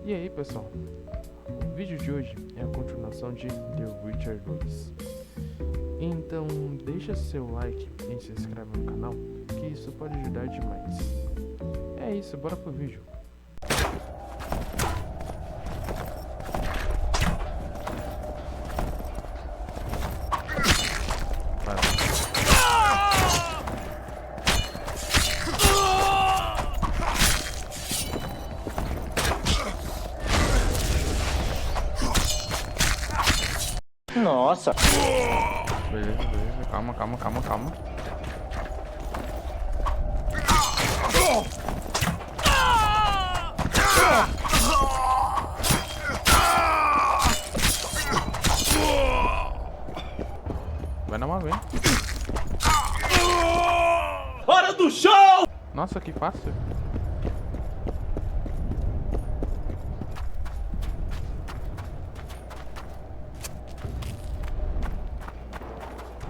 E aí pessoal, o vídeo de hoje é a continuação de The Witcher 2. Então deixa seu like e se inscreve no canal, que isso pode ajudar demais. É isso, bora pro vídeo. Nossa! Beleza, beleza, calma. Vai na uma vez. Hora do show! Nossa, que fácil.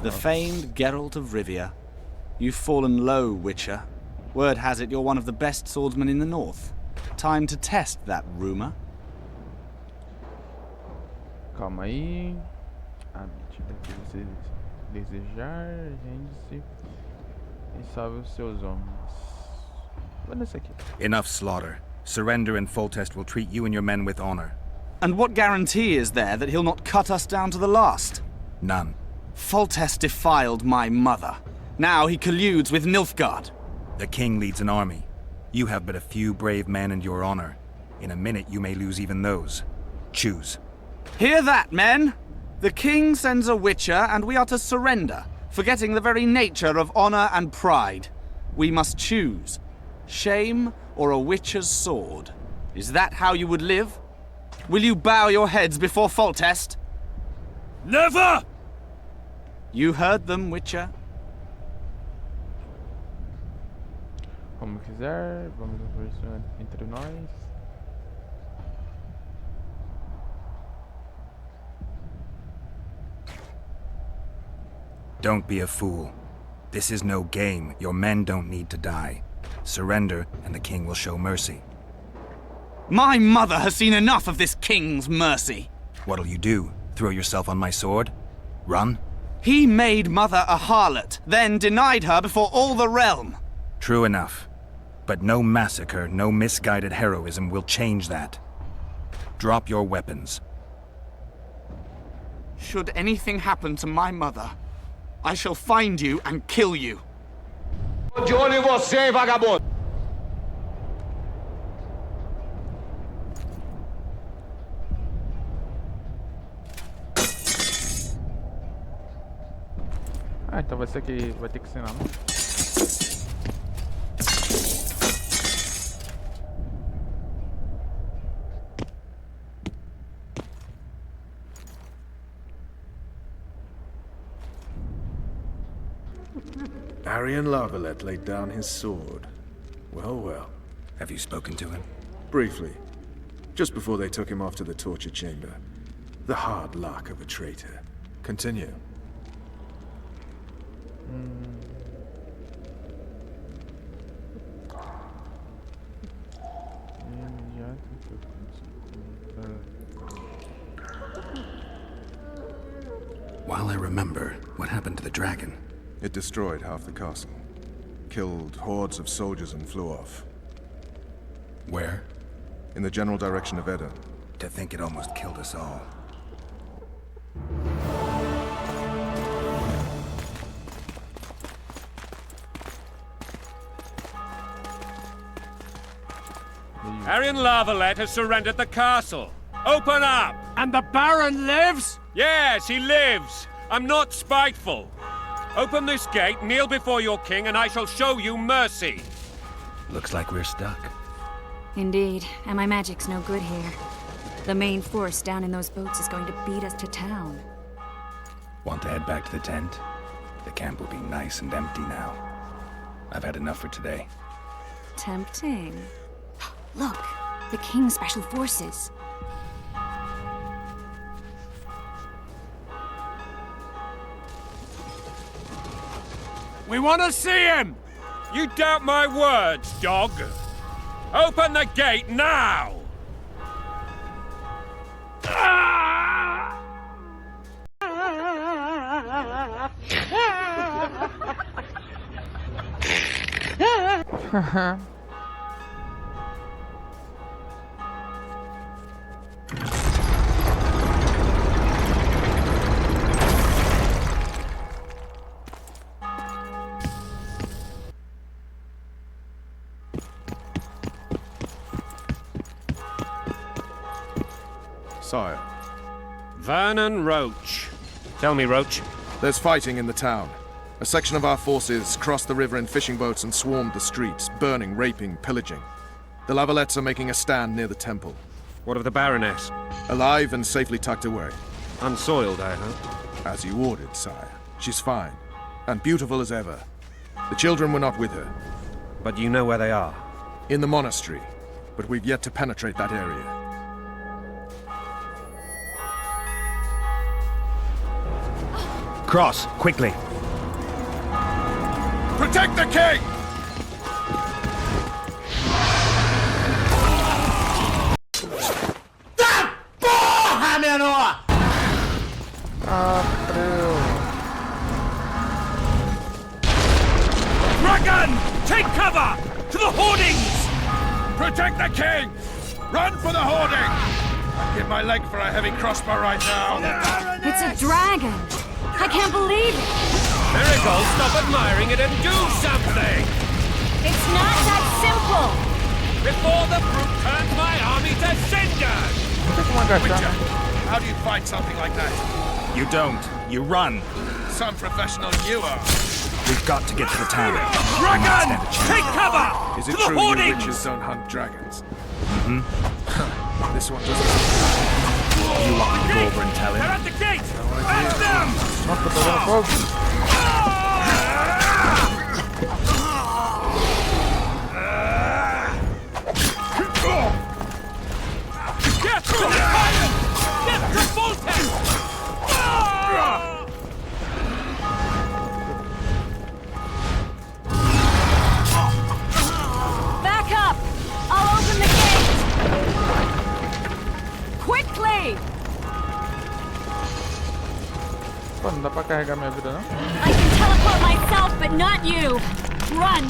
The famed Geralt of Rivia. You've fallen low, Witcher. Word has it you're one of the best swordsmen in the north. Time to test that rumor. Calma aí. A medida que você desejar, rende-se e salve os seus homens. Vou nesse aqui. Enough slaughter. Surrender and Foltest will treat you and your men with honor. And what guarantee is there that he'll not cut us down to the last? None. Foltest defiled my mother. Now he colludes with Nilfgaard. The king leads an army. You have but a few brave men and your honor. In a minute you may lose even those. Choose. Hear that, men? The king sends a witcher and we are to surrender, forgetting the very nature of honor and pride. We must choose. Shame or a witcher's sword. Is that how you would live? Will you bow your heads before Foltest? Never! You heard them, Witcher. Como quiser, vamos conversar entre nós. Don't be a fool. This is no game. Your men don't need to die. Surrender, and the king will show mercy. My mother has seen enough of this king's mercy. What'll you do? Throw yourself on my sword? Run? He made mother a harlot, then denied her before all the realm. True enough. But no massacre, no misguided heroism will change that. Drop your weapons. Should anything happen to my mother, I shall find you and kill you. De olho em você, vagabundo! Ah, então vai ser que vai ter que ensinar, não? Arian Larvalet laid down his sword. Well, well. Have you spoken to him? Briefly. Just before they took him off to the torture chamber. The hard luck of a traitor. Continue. While I remember, what happened to the dragon? It destroyed half the castle. Killed hordes of soldiers and flew off. Where? In the general direction of Edda. To think it almost killed us all. Arian Larvalet has surrendered the castle. Open up! And the Baron lives? Yes, he lives. I'm not spiteful. Open this gate, kneel before your king, and I shall show you mercy. Looks like we're stuck. Indeed, and my magic's no good here. The main force down in those boats is going to beat us to town. Want to head back to the tent? The camp will be nice and empty now. I've had enough for today. Tempting. Look, the King's special forces. We want to see him! You doubt my words, dog? Open the gate now! Sire, Vernon Roach. Tell me, Roach. there's fighting in the town. A section of our forces crossed the river in fishing boats and swarmed the streets, burning, raping, pillaging. The Lavalettes are making a stand near the temple. What of the Baroness? Alive and safely tucked away. Unsoiled, I hope. As you ordered, sire. She's fine. And beautiful as ever. The children were not with her. But you know where they are. In the monastery. But we've yet to penetrate that area. Cross, quickly. Protect the king! Dragon! Take cover! To the hoardings! Protect the king! Run for the hoarding! I'd give my leg for a heavy crossbow right now. It's a dragon! I can't believe it! Marigold, stop admiring it and do something! It's not that simple! Before the brute turns my army to cinders! Witcher, how do you fight something like that? You don't. You run. Some professional you are. We've got to get to the town. Dragon! Take cover! Is it to the true you hoardings! witches don't hunt dragons? Mm-hmm. This one doesn't. You want me to go over and tell They're him? at the gate! At them! Get to the fire! Get to Volten! Back up! I'll open the gate! Quickly! Pô, não dá pra carregar minha vida, não? I can teleport myself, but not you! Run!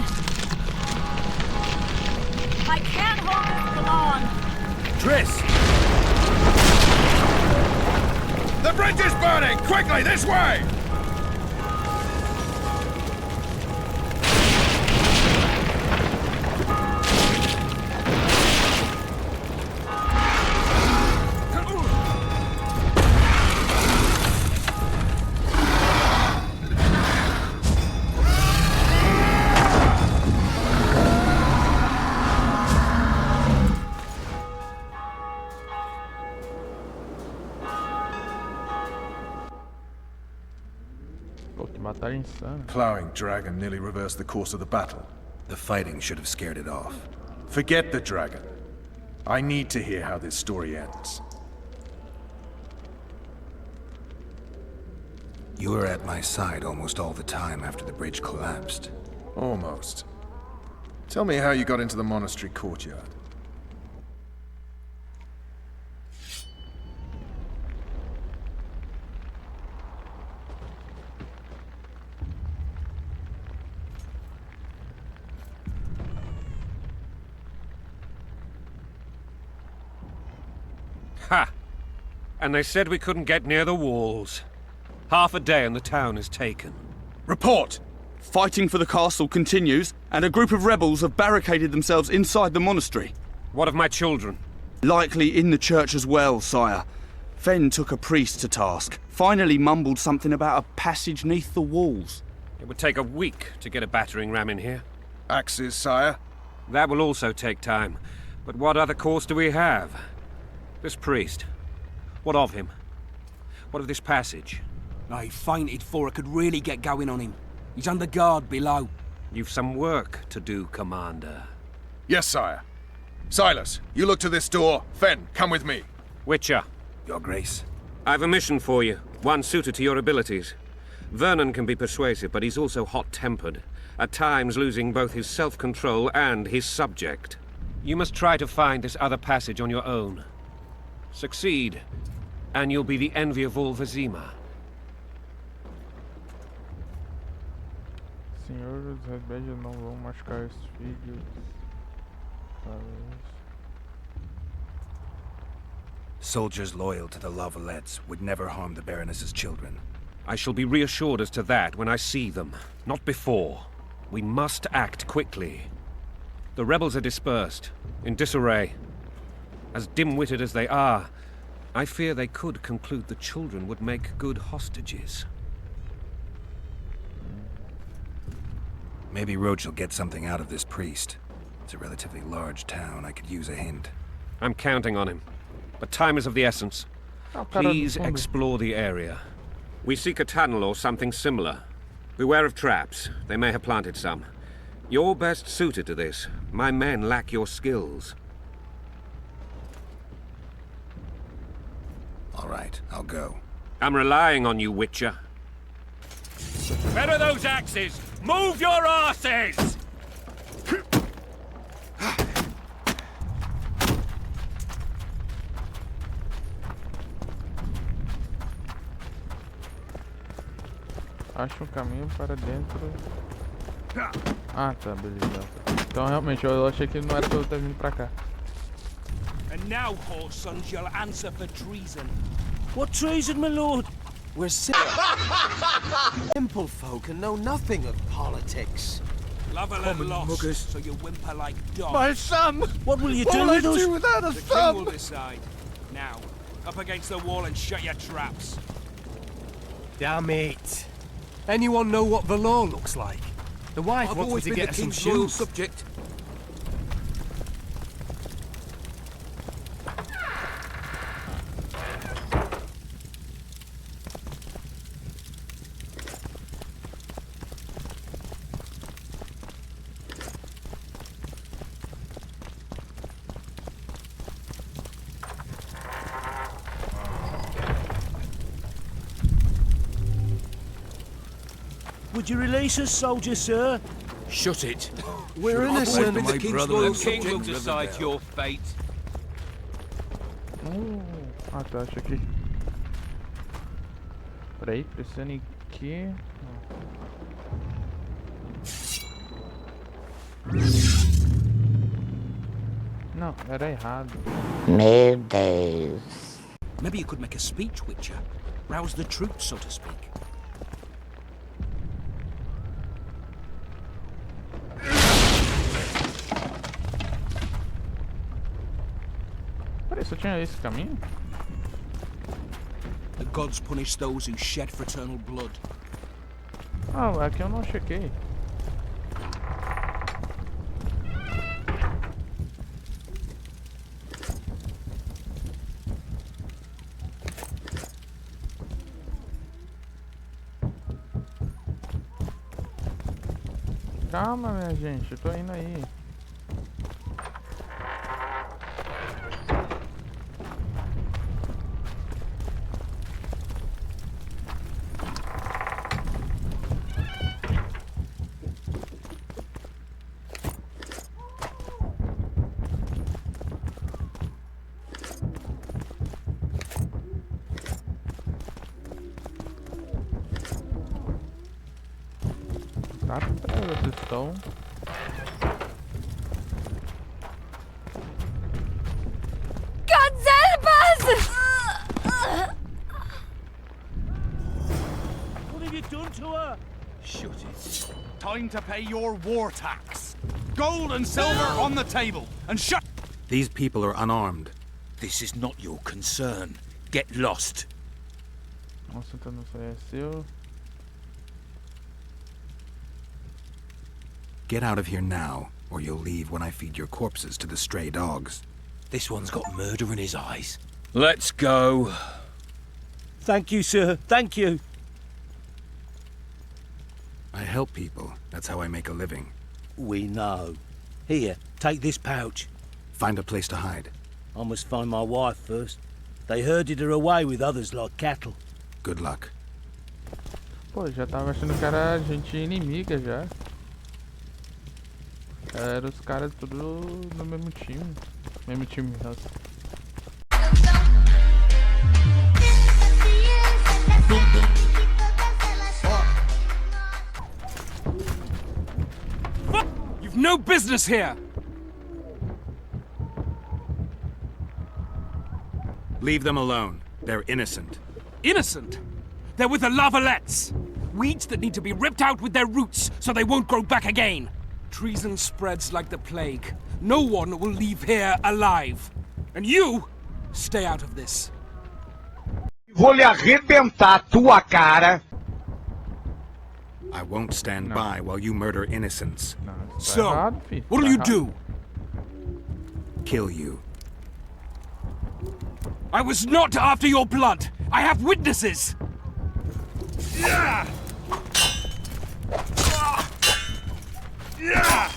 I can't hold this for long! Triss! The bridge is burning! Quickly, this way! Pô, que batalha insana. Plowing dragon nearly reversed the course of the battle. The fighting should have scared it off. Forget the dragon. I need to hear how this story ends. You were at my side almost all the time after the bridge collapsed. Almost. Tell me how you got into the monastery courtyard. Ha! And they said we couldn't get near the walls. Half a day and the town is taken. Report! Fighting for the castle continues, and a group of rebels have barricaded themselves inside the monastery. What of my children? Likely in the church as well, sire. Fen took a priest to task. Finally mumbled something about a passage neath the walls. It would take a week to get a battering ram in here. Axes, sire? That will also take time. But what other course do we have? This priest. What of him? What of this passage? He fainted before I could really get going on him. He's under guard below. You've some work to do, Commander. Yes, sire. Silas, you look to this door. Fen, come with me. Witcher, Your Grace. I've a mission for you. One suited to your abilities. Vernon can be persuasive, but he's also hot-tempered. At times losing both his self-control and his subject. You must try to find this other passage on your own. Succeed, and you'll be the envy of all Vizima. senhor, os rebeldes não vão machucar os filhos. Soldiers loyal to the Lavalettes would never harm the Baroness's children. I shall be reassured as to that when I see them, not before. We must act quickly. The rebels are dispersed, in disarray. As dim-witted as they are, I fear they could conclude the children would make good hostages. Maybe Roach will get something out of this priest. It's a relatively large town. I could use a hint. I'm counting on him. But time is of the essence. Please explore the area. We seek a tunnel or something similar. Beware of traps. They may have planted some. You're best suited to this. My men lack your skills. All right, I'll go. I'm relying on you, Witcher. Where are those axes? Move your asses! Acha caminho para dentro. Ah, tá, beleza. Então realmente eu achei que não era pra eu ter vindo pra cá. And now, whoresons, you'll answer for treason. What treason, my lord? We're simple folk and know nothing of politics. Lavalette lost, so you whimper like dogs. My son! What will you What do will I with us? do without a The king thumb? will decide. Now, up against the wall and shut your traps. Damn it. Anyone know what the law looks like? The wife wants me to get her some shoes. Subject. Would you release us, soldier, sir? Shut it. We're innocent. The king's The king will decide your fate. Ah, tá, achei que... Peraí, precisando ir aqui... Não, era errado. Meu Deus. Maybe you could make a speech, Witcher. Rouse the troops, so to speak. Peraí, só tinha esse caminho? The gods punish those who shed fraternal blood. Ah, aqui eu não chequei. Calma, minha gente, eu tô indo aí. Tá atrás, vocês estão. What have you done to her? Shut it. Time to pay your war tax. Gold and silver on the table. And shut... These people are unarmed. This is not your concern. Get lost. Nossa, então não sei, é seu. Get out of here now, or you'll leave when I feed your corpses to the stray dogs. This one's got murder in his eyes. Let's go. Thank you, sir. Thank you. I help people. That's how I make a living. We know. Here, take this pouch. Find a place to hide. I must find my wife first. They herded her away with others like cattle. Good luck. Pô, já tava achando que era gente inimiga já. Era os caras tudo no mesmo time. Mesmo time, nossa. no business here! Leave them alone. They're innocent. Innocent? They're with the Lavalettes. Weeds that need to be ripped out with their roots so they won't grow back again. Treason spreads like the plague. No one will leave here alive. And you, stay out of this. Vou lhe arrebentar tua cara. I won't stand by while you murder innocents. So, what'll you do? Kill you. I was not after your blood. I have witnesses. Yeah. Yeah.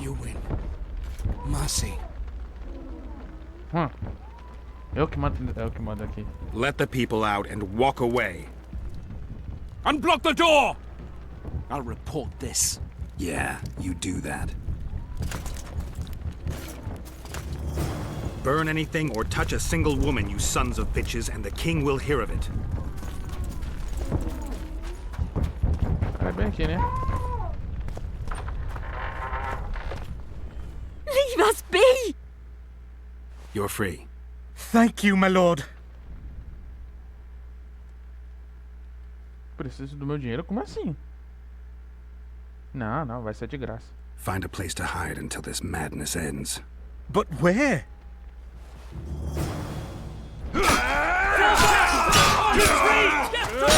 You win. Mercy. É o que manda aqui. Let the people out and walk away. Unblock the door! I'll report this. Yeah, you do that. Burn anything or touch a single woman, you sons of bitches, and the king will hear of it. É bem aqui, né? Leave us be! You're free. Thank you, my lord. Preciso do meu dinheiro? Como assim? Não, vai ser de graça. Find a place to hide until this madness ends. But where? Where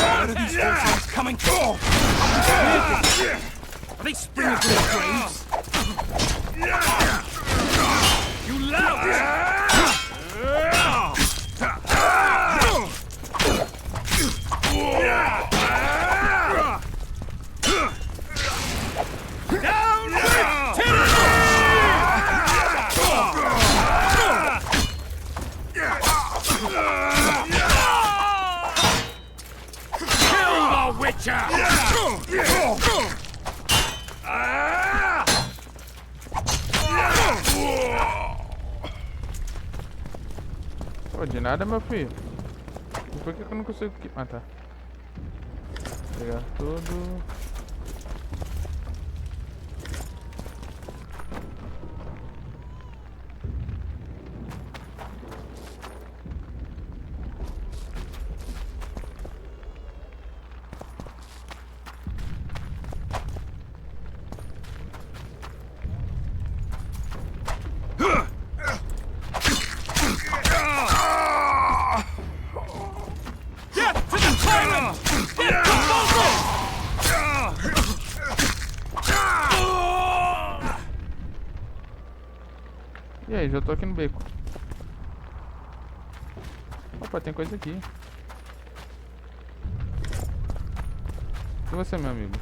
are these forces coming from? Are they springing from their graves? You lout! Down with Kill the Witcher! Pô, de nada, meu filho. Por que eu não consigo matar? Pegar tudo. E aí, já tô aqui no beco. Opa, tem coisa aqui. E você, meu amigo?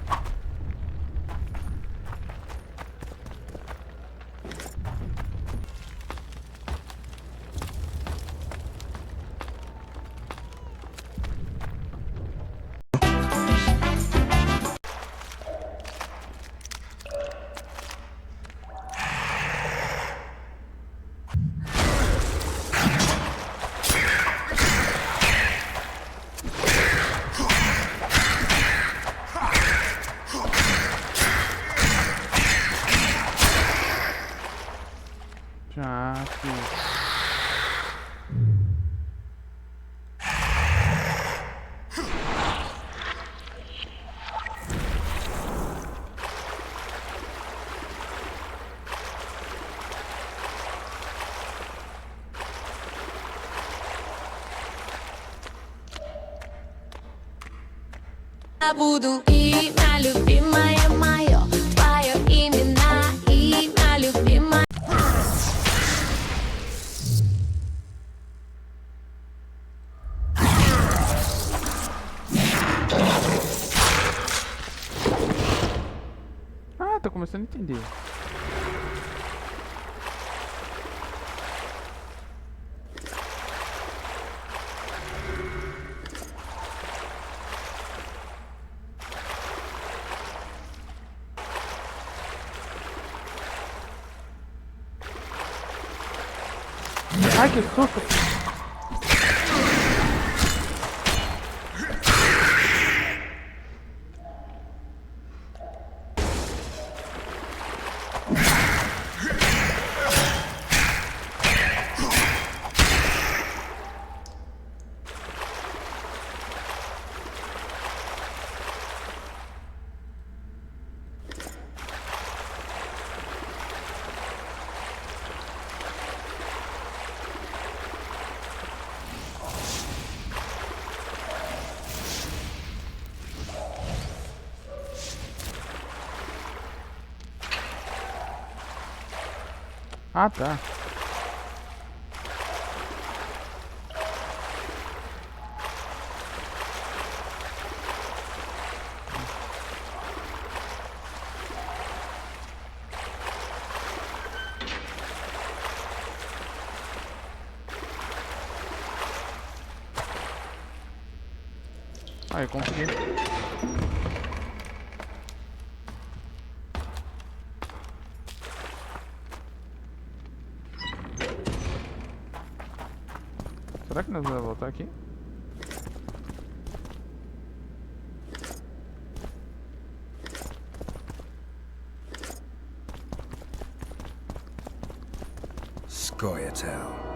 Буду и моя любимая моё, твое имя и моя любимая. Ah, tô começando a entender. Ai, que susto! Ah, tá. Ah, eu consegui. Será que nós vamos voltar aqui? Scoia'tael.